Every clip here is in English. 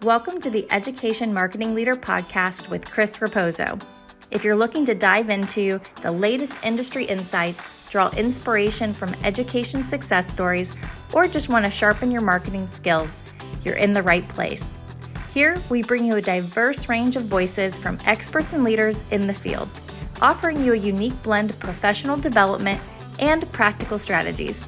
Welcome to the Education Marketing Leader podcast with Chris Raposo. If you're looking to dive into the latest industry insights, draw inspiration from education success stories, or just want to sharpen your marketing skills, you're in the right place. Here, we bring you a diverse range of voices from experts and leaders in the field, offering you a unique blend of professional development and practical strategies.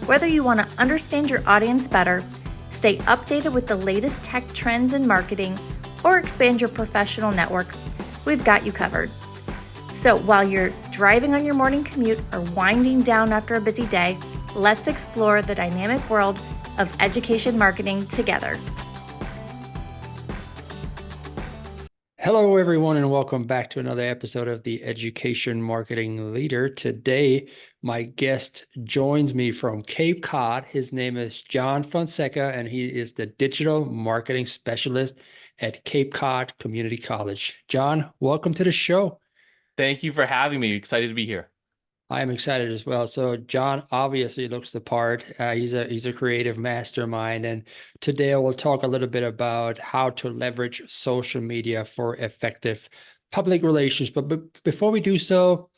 Whether you want to understand your audience better, stay updated with the latest tech trends in marketing, or expand your professional network, we've got you covered. So while you're driving on your morning commute or winding down after a busy day, let's explore the dynamic world of education marketing together. Hello, everyone, and welcome back to another episode of the Education Marketing Leader. Today, my guest joins me from Cape Cod. His name is John Fonseca, and he is the Digital Marketing Specialist at Cape Cod Community College. John, welcome to the show. Thank you for having me. Excited to be here. I am excited as well. So John obviously looks the part. He's a creative mastermind. And today I will talk a little bit about how to leverage social media for effective public relations. But before we do so,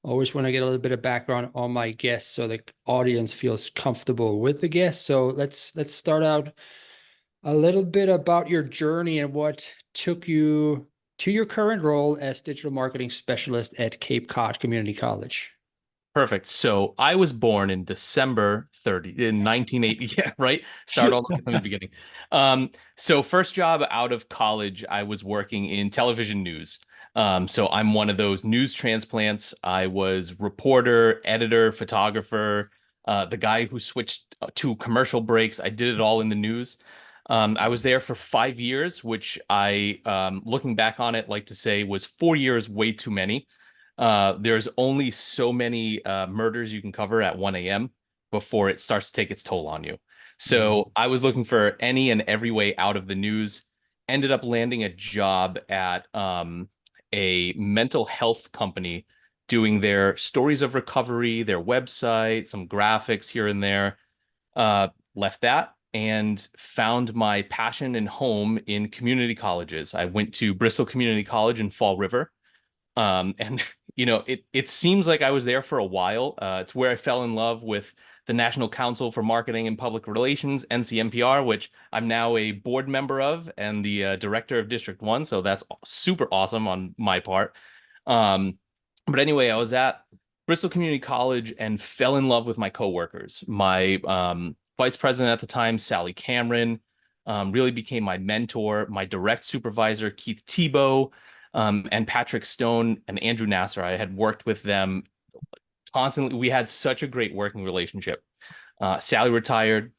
I always want to get a little bit of background on my guests so the audience feels comfortable with the guests. So let's start out a little bit about your journey and what took you to your current role as digital marketing specialist at Cape Cod Community College. Perfect. So I was born in December 30 in 1980. Yeah, right. Start all the way from the beginning. So first job out of college, I was working in television news. So I'm one of those news transplants. I was reporter, editor, photographer, the guy who switched to commercial breaks. I did it all in the news. I was there for 5 years, which I, looking back on it, like to say was 4 years way too many. There's only so many murders you can cover at 1 a.m. before it starts to take its toll on you. So I was looking for any and every way out of the news, ended up landing a job at a mental health company doing their stories of recovery, their website, some graphics here and there. Left that and found my passion and home in community colleges. I went to Bristol Community College in Fall River. And you know, it seems like I was there for a while. It's where I fell in love with the National Council for Marketing and Public Relations, NCMPR, which I'm now a board member of and the director of District 1. So that's super awesome on my part. But anyway, I was at Bristol Community College and fell in love with my coworkers. My vice president at the time, Sally Cameron, really became my mentor. My direct supervisor, Keith Tebow, and Patrick Stone and Andrew Nasser. I had worked with them constantly. We had such a great working relationship. Sally retired.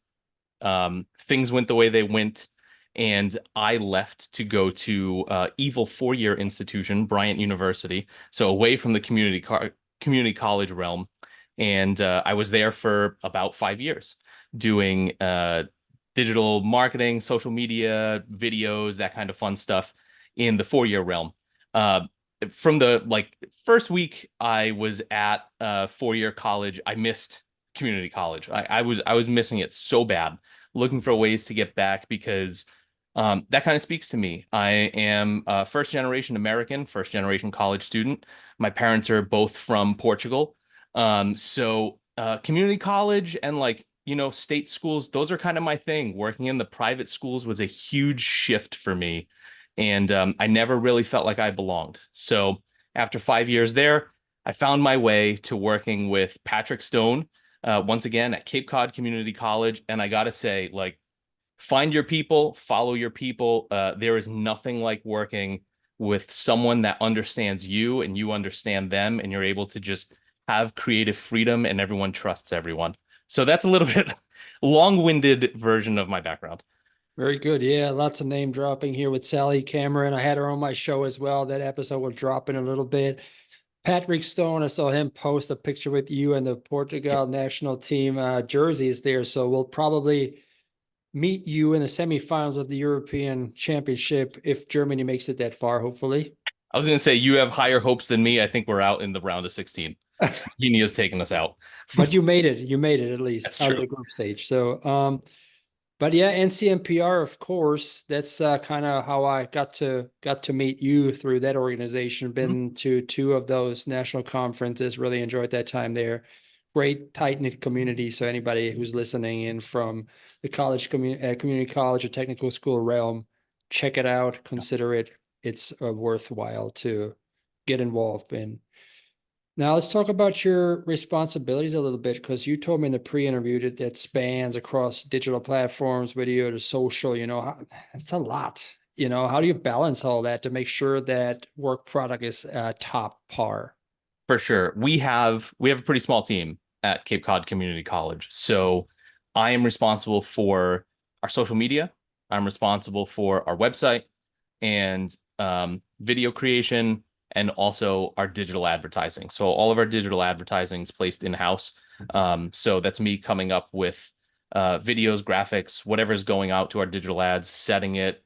Things went the way they went. And I left to go to evil four-year institution, Bryant University. So away from the community college realm. And I was there for about 5 years doing digital marketing, social media, videos, that kind of fun stuff in the four-year realm. From the first week I was at four-year college, I missed community college. I was missing it so bad, looking for ways to get back because that kind of speaks to me. I am a first-generation American, first-generation college student. My parents are both from Portugal. So community college and state schools, those are kind of my thing. Working in the private schools was a huge shift for me. And I never really felt like I belonged. So after 5 years there, I found my way to working with Patrick Stone, once again at Cape Cod Community College. And I got to say, find your people, follow your people. There is nothing like working with someone that understands you and you understand them, and you're able to just have creative freedom and everyone trusts everyone. So that's a little bit long-winded version of my background. Very good. Yeah, lots of name dropping here with Sally Cameron. I had her on my show as well. That episode will drop in a little bit. Patrick Stone, I saw him post a picture with you and the Portugal national team jerseys there. So we'll probably meet you in the semifinals of the European Championship if Germany makes it that far, hopefully. I was going to say, you have higher hopes than me. I think we're out in the round of 16. Slovenia's taking us out. But you made it. You made it at least That's out true. of the group stage. So But yeah, NCMPR, of course, that's kind of how I got to meet you through that organization. Mhm. Been to two of those national conferences, really enjoyed that time there. Great tight-knit community. So anybody who's listening in from the community college or technical school realm, check it out, consider it. It's worthwhile to get involved in. Now let's talk about your responsibilities a little bit, because you told me in the pre-interview that that spans across digital platforms, video to social, that's a lot. How do you balance all that to make sure that work product is top par? For sure. We have a pretty small team at Cape Cod Community College. So I am responsible for our social media. I'm responsible for our website and video creation, and also our digital advertising. So all of our digital advertising is placed in-house. So that's me coming up with videos, graphics, whatever's going out to our digital ads, setting it,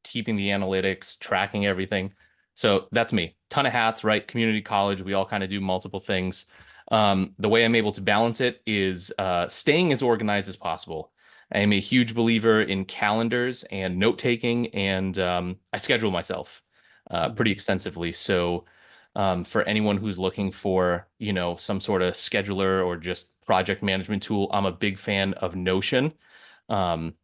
keeping the analytics, tracking everything. So that's me. Ton of hats, right? Community college, we all kind of do multiple things. The way I'm able to balance it is staying as organized as possible. I am a huge believer in calendars and note taking, and I schedule myself pretty extensively. So for anyone who's looking for, some sort of scheduler or just project management tool, I'm a big fan of Notion. Um,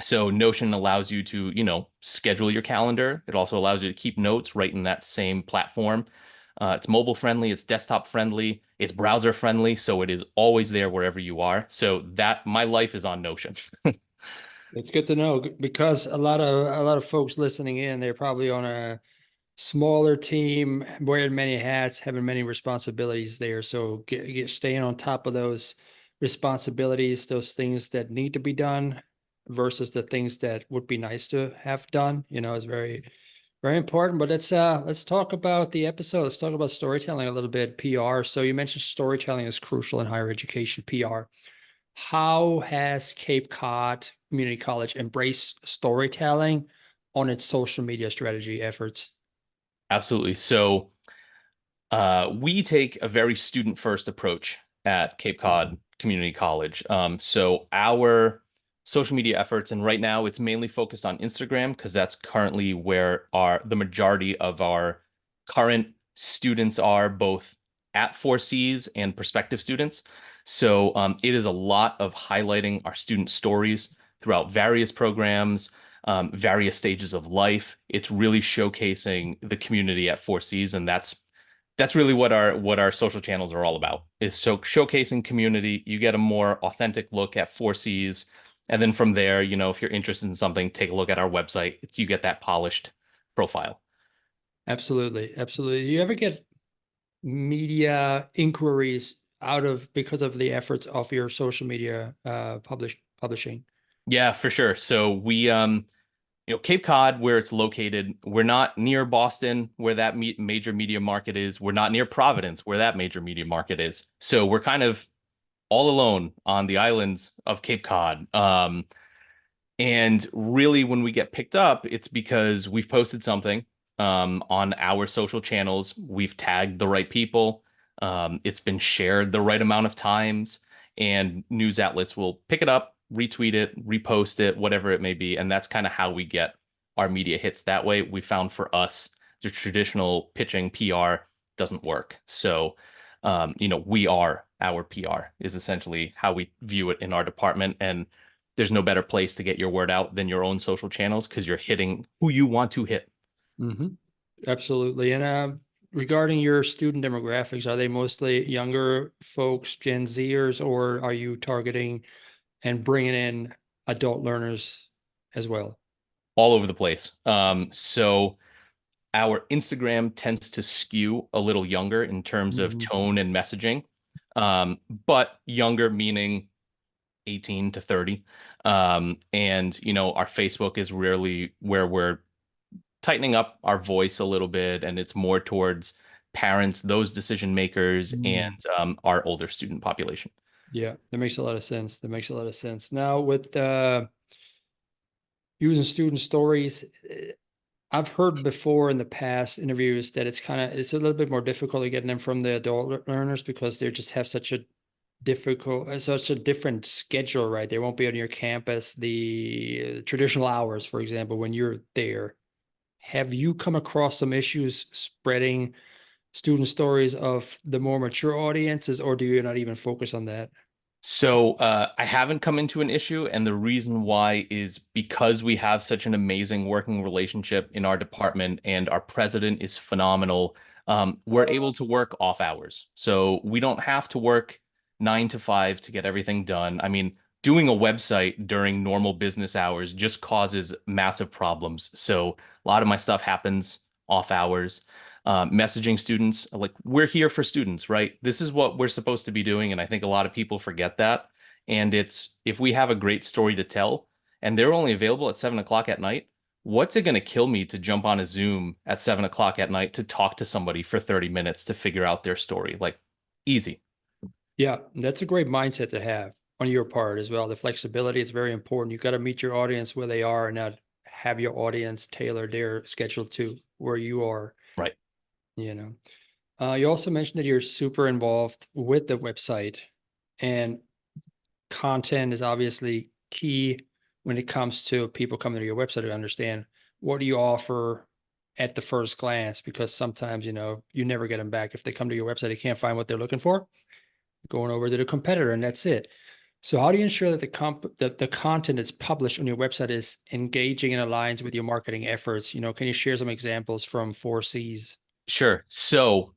so Notion allows you to, schedule your calendar. It also allows you to keep notes right in that same platform. It's mobile friendly, it's desktop friendly, it's browser friendly, so it is always there wherever you are. So that my life is on Notion. It's good to know, because a lot of folks listening in, they're probably on a smaller team, wearing many hats, having many responsibilities there. So staying on top of those responsibilities, those things that need to be done versus the things that would be nice to have done, is very, very important. But let's talk about the episode. Let's talk about storytelling a little bit, PR. So you mentioned storytelling is crucial in higher education, PR. How has Cape Cod Community College embraced storytelling on its social media strategy efforts? Absolutely. So we take a very student first approach at Cape Cod Community College. So our social media efforts, and right now it's mainly focused on Instagram because that's currently where the majority of our current students are, both at 4Cs and prospective students. So it is a lot of highlighting our student stories throughout various programs, various stages of life. It's really showcasing the community at 4Cs, and that's really what our social channels are all about, is so showcasing community. You get a more authentic look at 4Cs, and then from there, if you're interested in something, take a look at our website. You get that polished profile. Absolutely. Absolutely. Do you ever get media inquiries because of the efforts of your social media publishing? Yeah, for sure. So we Cape Cod, where it's located, we're not near Boston, where that major media market is. We're not near Providence, where that major media market is. So we're kind of all alone on the islands of Cape Cod. And really, when we get picked up, it's because we've posted something on our social channels. We've tagged the right people. It's been shared the right amount of times, and news outlets will pick it up, retweet it, repost it, whatever it may be. And that's kind of how we get our media hits that way. We found for us, the traditional pitching PR doesn't work. So, we are our PR is essentially how we view it in our department. And there's no better place to get your word out than your own social channels, because you're hitting who you want to hit. Mm-hmm. Absolutely. And regarding your student demographics, are they mostly younger folks, Gen Zers, or are you targeting and bringing in adult learners as well? All over the place. So our Instagram tends to skew a little younger in terms of Mhm. tone and messaging, but younger meaning 18 to 30. And, our Facebook is really where we're tightening up our voice a little bit, and it's more towards parents, those decision makers, Mm. and our older student population. Yeah, that makes a lot of sense. That makes a lot of sense. Now, with using student stories, I've heard before in the past interviews that it's a little bit more difficult to getting them from the adult learners, because they just have such a difficult, such a different schedule, right? They won't be on your campus, the traditional hours, for example, when you're there. Have you come across some issues spreading student stories of the more mature audiences, or do you not even focus on that? So I haven't come into an issue, and the reason why is because we have such an amazing working relationship in our department, and our president is phenomenal. We're able to work off hours, so we don't have to work 9 to 5 to get everything done. I mean, doing a website during normal business hours just causes massive problems. So a lot of my stuff happens off hours. Messaging students, like, we're here for students, right? This is what we're supposed to be doing, and I think a lot of people forget that. And it's, if we have a great story to tell and they're only available at 7 o'clock at night, what's it going to kill me to jump on a Zoom at 7 o'clock at night to talk to somebody for 30 minutes to figure out their story? Like, easy. Yeah, that's a great mindset to have on your part as well. The flexibility is very important. You got to meet your audience where they are and not have your audience tailor their schedule to where you are. Right. You know, you also mentioned that you're super involved with the website, and content is obviously key when it comes to people coming to your website to understand what do you offer at the first glance, because sometimes, you know, you never get them back. If they come to your website, they can't find what they're looking for, going over to the competitor, and that's it. So how do you ensure that the content that's published on your website is engaging and aligns with your marketing efforts? You know, can you share some examples from 4Cs? Sure. So,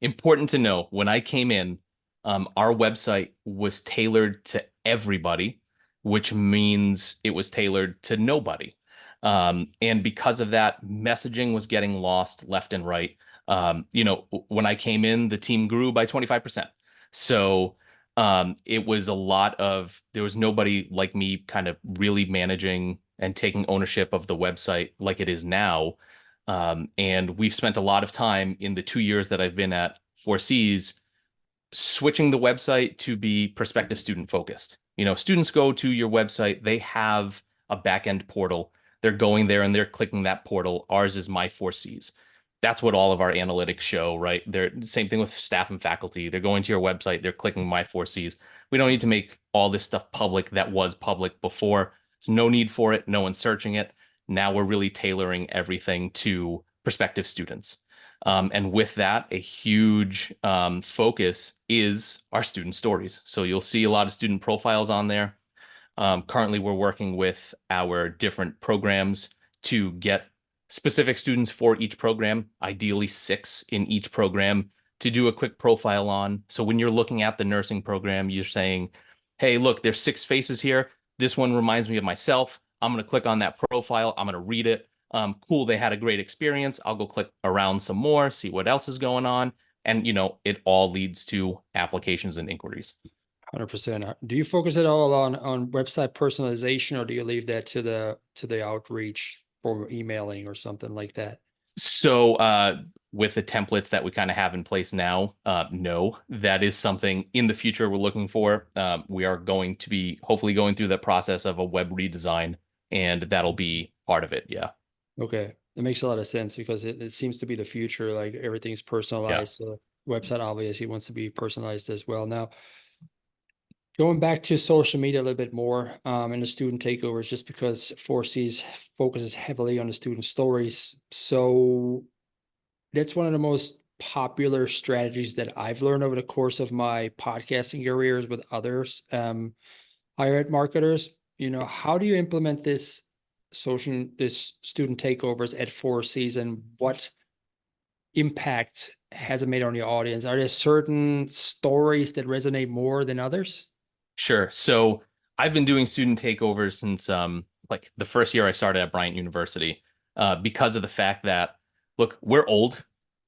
important to know, when I came in, our website was tailored to everybody, which means it was tailored to nobody. And because of that, messaging was getting lost left and right. When I came in, the team grew by 25%. So, it was a lot of, there was nobody like me kind of really managing and taking ownership of the website like it is now. And we've spent a lot of time in the 2 years that I've been at 4Cs switching the website to be prospective student focused. Students go to your website, they have a back-end portal. They're going there and they're clicking that portal. Ours is My 4Cs. That's what all of our analytics show, right? They're same thing with staff and faculty. They're going to your website, they're clicking My 4Cs. We don't need to make all this stuff public that was public before. There's no need for it. No one's searching it. Now we're really tailoring everything to prospective students. And with that, a huge focus is our student stories. So you'll see a lot of student profiles on there. Currently, we're working with our different programs to get specific students for each program, ideally 6 in each program, to do a quick profile on. So when you're looking at the nursing program, you're saying, hey, look, there's 6 faces here. This one reminds me of myself. I'm going to click on that profile. I'm going to read it. Cool, they had a great experience. I'll go click around some more, see what else is going on. And, it all leads to applications and inquiries. 100%. Do you focus at all on website personalization, or do you leave that to the outreach for emailing or something like that? So with the templates that we kind of have in place now, no, that is something in the future we're looking for. We are going to be hopefully going through the process of a web redesign, and that'll be part of it. Yeah. Okay. That makes a lot of sense, because it seems to be the future. Like, everything's personalized. So website obviously wants to be personalized as well. Now, going back to social media a little bit more, and the student takeovers, just because 4Cs focuses heavily on the student stories. So that's one of the most popular strategies that I've learned over the course of my podcasting careers with others, higher ed marketers. How do you implement this student takeovers at 4Cs, and what impact has it made on your audience? Are there certain stories that resonate more than others? Sure. So I've been doing student takeovers since like the first year I started at Bryant University, because of the fact that, look, we're old,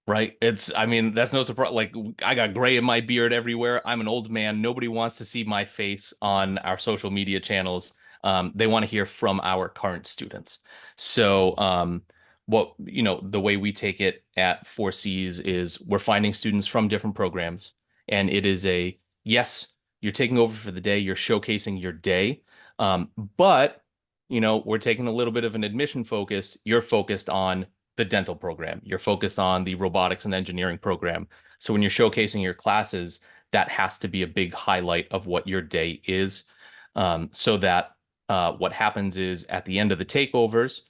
right? I mean, that's no surprise. Like, I got gray in my beard everywhere. I'm an old man. Nobody wants to see my face on our social media channels. They want to hear from our current students. So the way we take it at 4Cs is we're finding students from different programs, and it is yes, you're taking over for the day, you're showcasing your day. But, we're taking a little bit of an admission focus. You're focused on the dental program. You're focused on the robotics and engineering program. So when you're showcasing your classes, that has to be a big highlight of what your day is. So that what happens is at the end of the takeovers,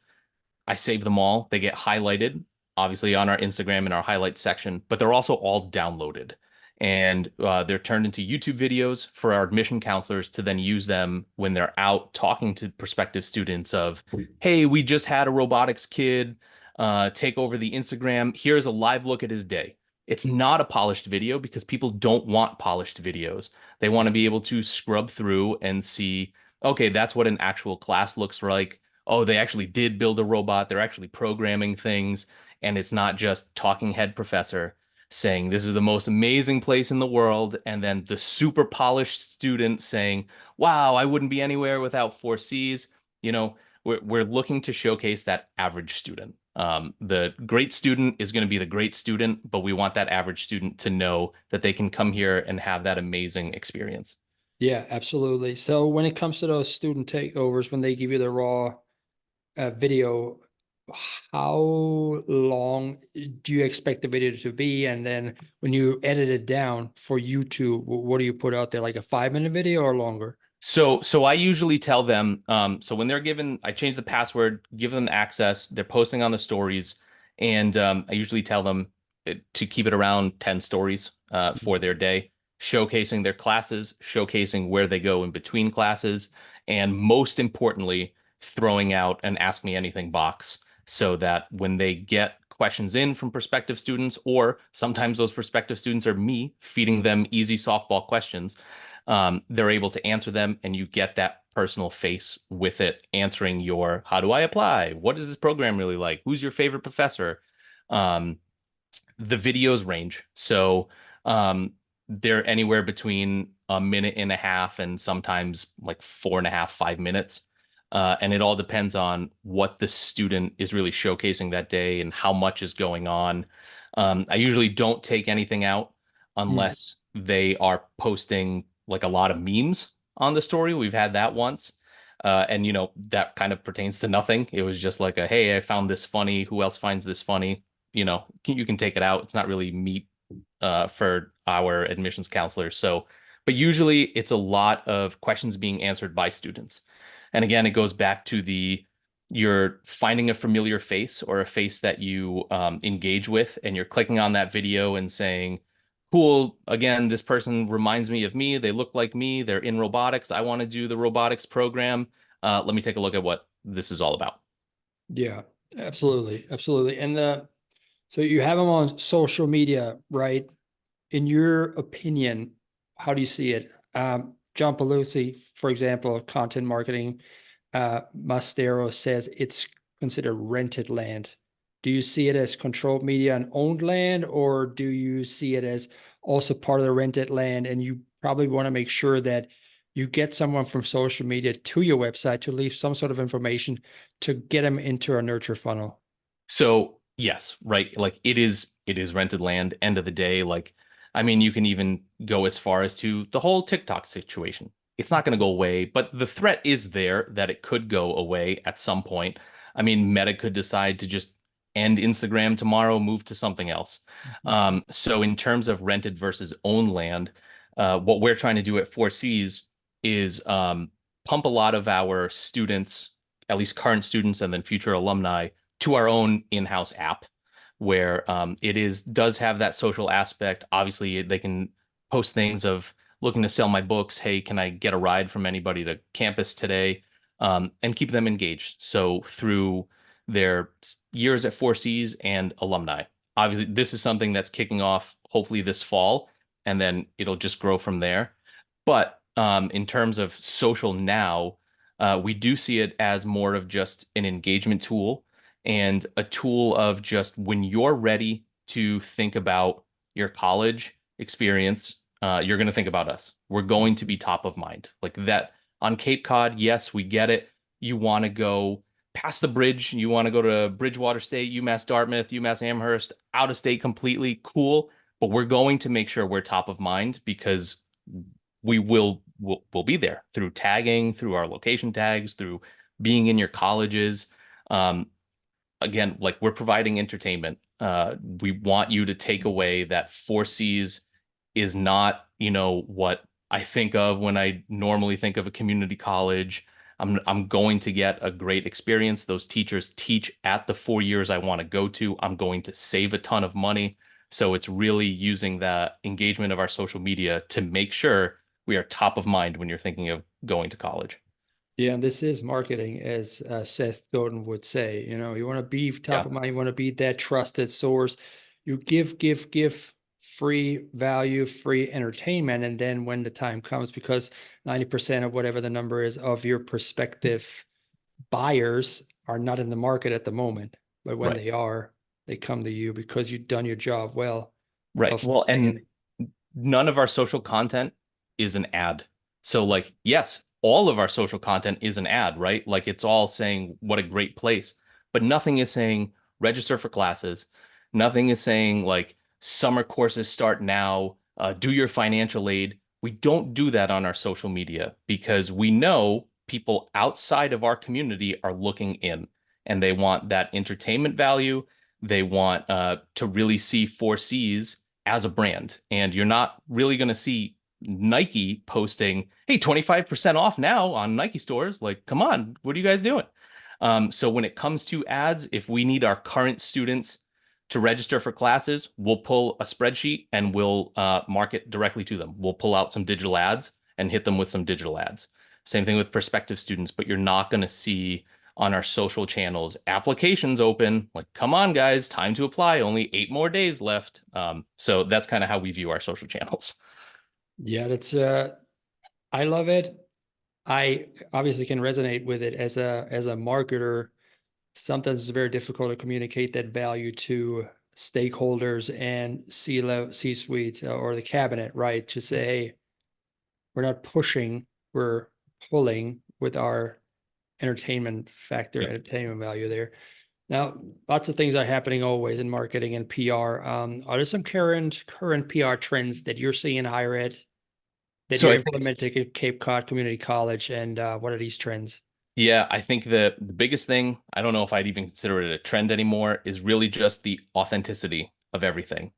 I save them all. They get highlighted, obviously, on our Instagram in our highlights section, but they're also all downloaded. And they're turned into YouTube videos for our admission counselors to then use them when they're out talking to prospective students of, hey, we just had a robotics kid take over the Instagram. Here's a live look at his day. It's not a polished video because people don't want polished videos. They want to be able to scrub through and see, okay, that's what an actual class looks like. Oh, they actually did build a robot. They're actually programming things. And it's not just talking head professor saying this is the most amazing place in the world. And then the super polished student saying, wow, I wouldn't be anywhere without 4Cs. You know, we're looking to showcase that average student. The great student is going to be the great student, but we want that average student to know that they can come here and have that amazing experience. Yeah, absolutely. So when it comes to those student takeovers, when they give you the raw video, how long do you expect the video to be? And then when you edit it down for YouTube, what do you put out there? Like a 5-minute video or longer? So I usually tell them, so when they're given, I change the password, give them access, they're posting on the stories, and I usually tell them to keep it around 10 stories for their day, showcasing their classes, showcasing where they go in between classes, and most importantly, throwing out an Ask Me Anything box so that when they get questions in from prospective students, or sometimes those prospective students are me feeding them easy softball questions, they're able to answer them, and you get that personal face with it, answering your, how do I apply? What is this program really like? Who's your favorite professor? The videos range. So they're anywhere between a minute and a half and sometimes like 4.5, 5 minutes. And it all depends on what the student is really showcasing that day and how much is going on. I usually don't take anything out unless they are posting like a lot of memes on the story. We've had that once. And, you know, that kind of pertains to nothing. It was just like a, hey, I found this funny. Who else finds this funny? You know, you can take it out. It's not really meat for our admissions counselors. So, but usually it's a lot of questions being answered by students. And again, it goes back to you're finding a familiar face or a face that you engage with, and you're clicking on that video and saying, cool, again, this person reminds me of me. They look like me. They're in robotics. I want to do the robotics program. Let me take a look at what this is all about. Yeah, absolutely. Absolutely. And so you have them on social media, right? In your opinion, how do you see it? John Pelusi, for example, content marketing, Mastero says it's considered rented land. Do you see it as controlled media and owned land, or do you see it as also part of the rented land? And you probably want to make sure that you get someone from social media to your website to leave some sort of information to get them into a nurture funnel. So yes, right. Like it is rented land. End of the day, like, I mean, you can even go as far as to the whole TikTok situation. It's not going to go away, but the threat is there that it could go away at some point. I mean, Meta could decide to just end Instagram tomorrow, move to something else. So in terms of rented versus owned land, what we're trying to do at 4Cs is pump a lot of our students, at least current students and then future alumni, to our own in-house app, where does have that social aspect. Obviously, they can post things of looking to sell my books. Hey, can I get a ride from anybody to campus today? And keep them engaged. So through their years at 4Cs and alumni. Obviously, this is something that's kicking off hopefully this fall, and then it'll just grow from there. But in terms of social now, we do see it as more of just an engagement tool and a tool of just when you're ready to think about your college experience, you're going to think about us. We're going to be top of mind. Like that on Cape Cod, yes, we get it. You want to go past the bridge. You want to go to Bridgewater State, UMass Dartmouth, UMass Amherst, out of state completely, cool. But we're going to make sure we're top of mind because we'll be there through tagging, through our location tags, through being in your colleges. Again, like we're providing entertainment. We want you to take away that 4Cs is not, what I think of when I normally think of a community college. I'm going to get a great experience. Those teachers teach at the 4 years I want to go to. I'm going to save a ton of money. So it's really using the engagement of our social media to make sure we are top of mind when you're thinking of going to college. Yeah, and this is marketing, as Seth Godin would say. You want to be top Yeah. of mind. You want to be that trusted source. You give free value, free entertainment, and then when the time comes, because 90% of whatever the number is of your prospective buyers are not in the market at the moment, but when Right. they are, they come to you because you've done your job well Right. of Well, and staying. none of our social content is an ad. So like, yes, all of our social content is an ad, right? Like it's all saying what a great place, but nothing is saying register for classes. Nothing is saying like summer courses start now, do your financial aid. We don't do that on our social media because we know people outside of our community are looking in and they want that entertainment value. They want to really see 4Cs as a brand. And you're not really going to see Nike posting, hey, 25% off now on Nike stores. Like, come on, what are you guys doing? So when it comes to ads, if we need our current students to register for classes, we'll pull a spreadsheet and we'll market directly to them. We'll pull out some digital ads and hit them with some digital ads. Same thing with prospective students, but you're not going to see on our social channels applications open. Like, come on, guys, time to apply. Only 8 more days left. So that's kind of how we view our social channels. Yeah, that's I love it. I obviously can resonate with it as a marketer. Sometimes it's very difficult to communicate that value to stakeholders and C-suite or the cabinet, right? To say, hey, we're not pushing, we're pulling with our entertainment factor, Yep. entertainment value there. Now, lots of things are happening always in marketing and PR. Are there some current PR trends that you're seeing in higher ed that So you're I think, implementing at Cape Cod Community College, and what are these trends? yeah, I think the biggest thing, I don't know if I'd even consider it a trend anymore, is really just the authenticity of everything.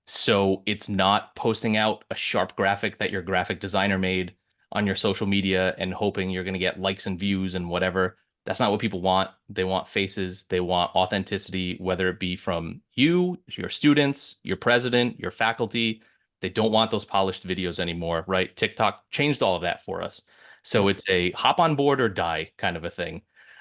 So it's not posting out a sharp graphic that your graphic designer made on your social media and hoping you're going to get likes and views and whatever. That's not what people want. They want faces. They want authenticity, whether it be from you, your students, your president, your faculty. They don't want those polished videos anymore, right? TikTok changed all of that for us. So Yep. it's a hop on board or die kind of a thing.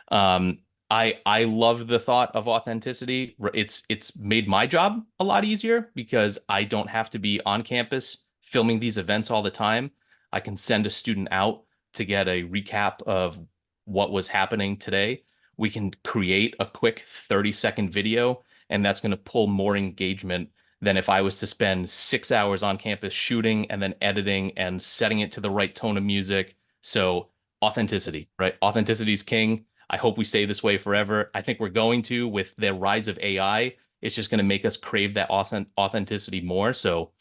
Um, I love the thought of authenticity. It's made my job a lot easier because I don't have to be on campus filming these events all the time. I can send a student out to get a recap of what was happening today. We can create a quick 30-second video, and that's going to pull more engagement than if I was to spend 6 hours on campus shooting and then editing and setting it to the right tone of music. So authenticity, right? Authenticity is king. I hope we stay this way forever. I think we're going to with the rise of AI. It's just going to make us crave that authenticity more. So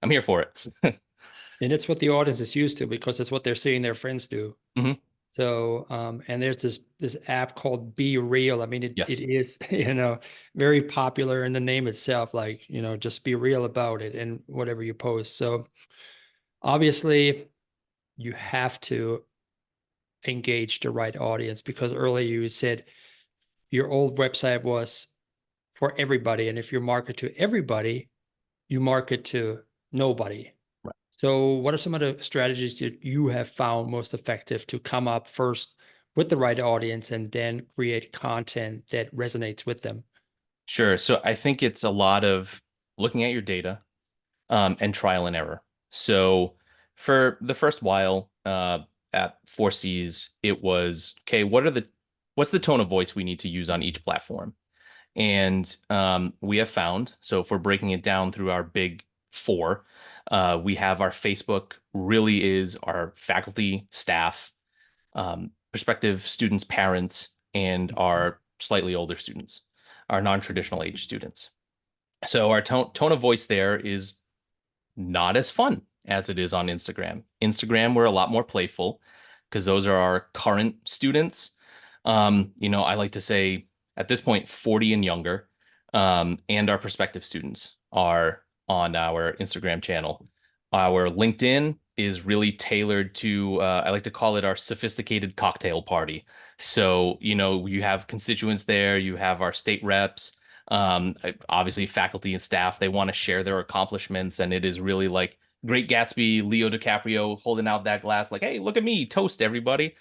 I'm here for it. And it's what the audience is used to because it's what they're seeing their friends do. Mhm. So, and there's this app called Be Real. I mean, it Yes. is, very popular in the name itself, like, just be real about it and whatever you post. So obviously you have to engage the right audience because earlier you said your old website was for everybody. And if you market to everybody, you market to nobody. Right. So what are some of the strategies that you have found most effective to come up first with the right audience and then create content that resonates with them? Sure. So I think it's a lot of looking at your data, and trial and error. So for the first while at 4Cs, it was, okay, what's the tone of voice we need to use on each platform? And we have found, so if we're breaking it down through our big four, we have our Facebook really is our faculty, staff, prospective students, parents, and our slightly older students, our non-traditional age students. So our tone of voice there is not as fun as it is on Instagram. Instagram, we're a lot more playful because those are our current students. I like to say at this point, 40 and younger, and our prospective students are on our Instagram channel. Our LinkedIn is really tailored to, I like to call it our sophisticated cocktail party. So, you have constituents there, you have our state reps, obviously faculty and staff, they want to share their accomplishments. And it is really like Great Gatsby, Leo DiCaprio holding out that glass, like, hey, look at me, toast everybody.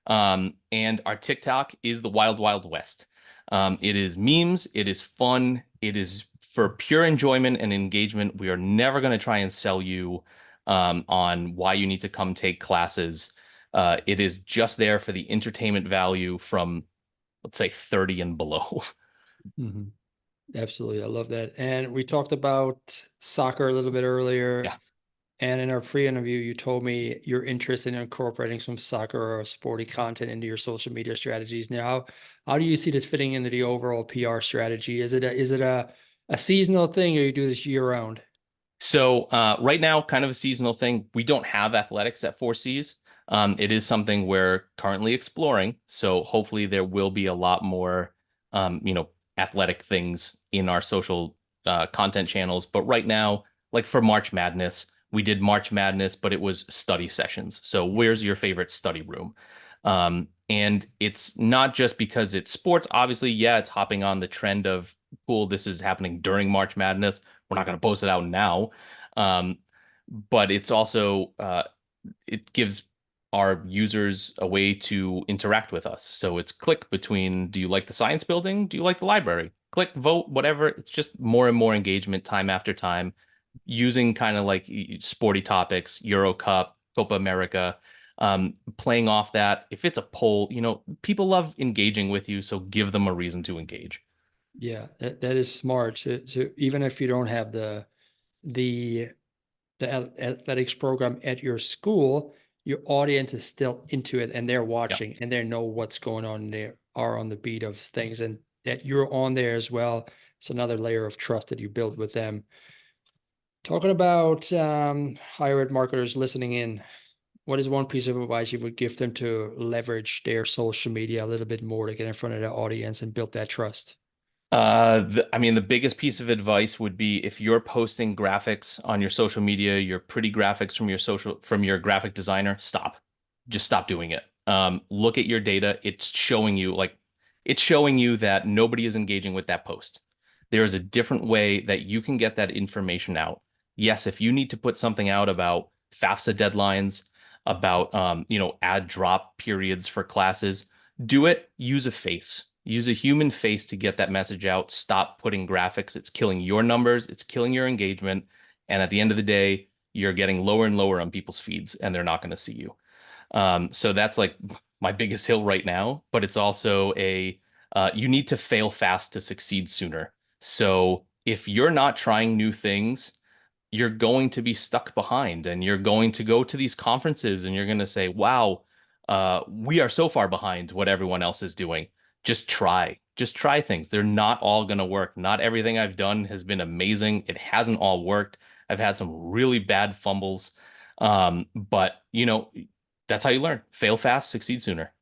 And our TikTok is the Wild Wild West. It is memes, it is fun, it is for pure enjoyment and engagement. We are never going to try and sell you on why you need to come take classes. It is just there for the entertainment value from, let's say, 30 and below. Mm-hmm. Absolutely. I love that. And we talked about soccer a little bit earlier. Yeah. And in our pre-interview, you told me you're interested in incorporating some soccer or sporty content into your social media strategies. Now, how do you see this fitting into the overall PR strategy? Is it a seasonal thing, or you do this year round? So right now, kind of a seasonal thing. We don't have athletics at 4Cs. It is something we're currently exploring. So hopefully there will be a lot more, athletic things in our social content channels. But right now, like for March Madness, we did March Madness, but it was study sessions. So where's your favorite study room? And it's not just because it's sports. Obviously, yeah, it's hopping on the trend of, cool, this is happening during March Madness. We're not going to post it out now. But it's also, it gives our users a way to interact with us. So it's click between, do you like the science building? Do you like the library? Click, vote, whatever. It's just more and more engagement time after time, using kind of like sporty topics, Euro Cup, Copa America, playing off that. If it's a poll, people love engaging with you, so give them a reason to engage. Yeah, that is smart. So even if you don't have the athletics program at your school, your audience is still into it, and they're watching, and they know what's going on. They are on the beat of things, and that you're on there as well. It's another layer of trust that you build with them. Talking about higher ed marketers listening in, what is one piece of advice you would give them to leverage their social media a little bit more to get in front of their audience and build that trust? The biggest piece of advice would be, if you're posting graphics on your social media, your pretty graphics from your graphic designer, stop. Just stop doing it. Look at your data. It's showing you that nobody is engaging with that post. There is a different way that you can get that information out. Yes, if you need to put something out about FAFSA deadlines, about ad drop periods for classes, do it. Use a face. Use a human face to get that message out. Stop putting graphics. It's killing your numbers. It's killing your engagement. And at the end of the day, you're getting lower and lower on people's feeds, and they're not going to see you. So that's like my biggest hill right now. But it's also you need to fail fast to succeed sooner. So if you're not trying new things, you're going to be stuck behind, and you're going to go to these conferences and you're going to say, wow, we are so far behind what everyone else is doing. Just try things. They're not all going to work. Not everything I've done has been amazing. It hasn't all worked. I've had some really bad fumbles. But that's how you learn. Fail fast, succeed sooner.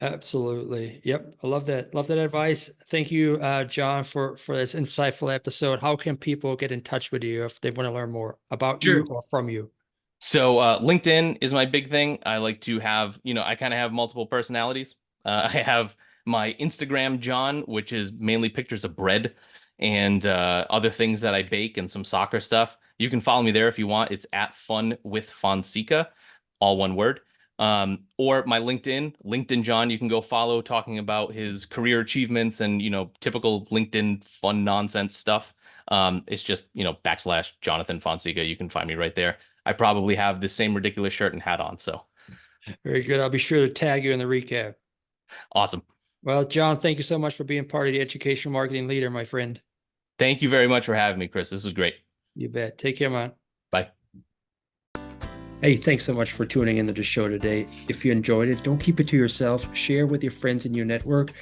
Absolutely. Yep. I love that. Love that advice. Thank you, John, for this insightful episode. How can people get in touch with you if they want to learn more about you or from you? So LinkedIn is my big thing. I like to have, I kind of have multiple personalities. I have my Instagram, John, which is mainly pictures of bread and other things that I bake and some soccer stuff. You can follow me there if you want. It's at Fun with Fonseca, all one word. Or my LinkedIn John, you can go follow, talking about his career achievements and, typical LinkedIn fun nonsense stuff. It's just, / Jonathan Fonseca. You can find me right there. I probably have the same ridiculous shirt and hat on. So very good. I'll be sure to tag you in the recap. Awesome. Well, John, thank you so much for being part of the Education Marketing Leader, my friend. Thank you very much for having me, Chris. This was great. You bet. Take care, man. Bye. Hey, thanks so much for tuning into the show today. If you enjoyed it, don't keep it to yourself. Share with your friends in your network.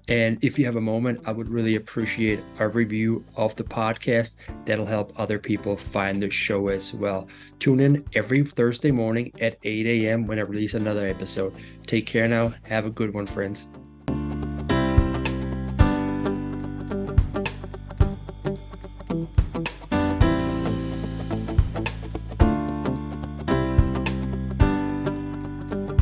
And if you have a moment, I would really appreciate a review of the podcast. That'll help other people find the show as well. Tune in every Thursday morning at 8 a.m. when I release another episode. Take care now. Have a good one, friends.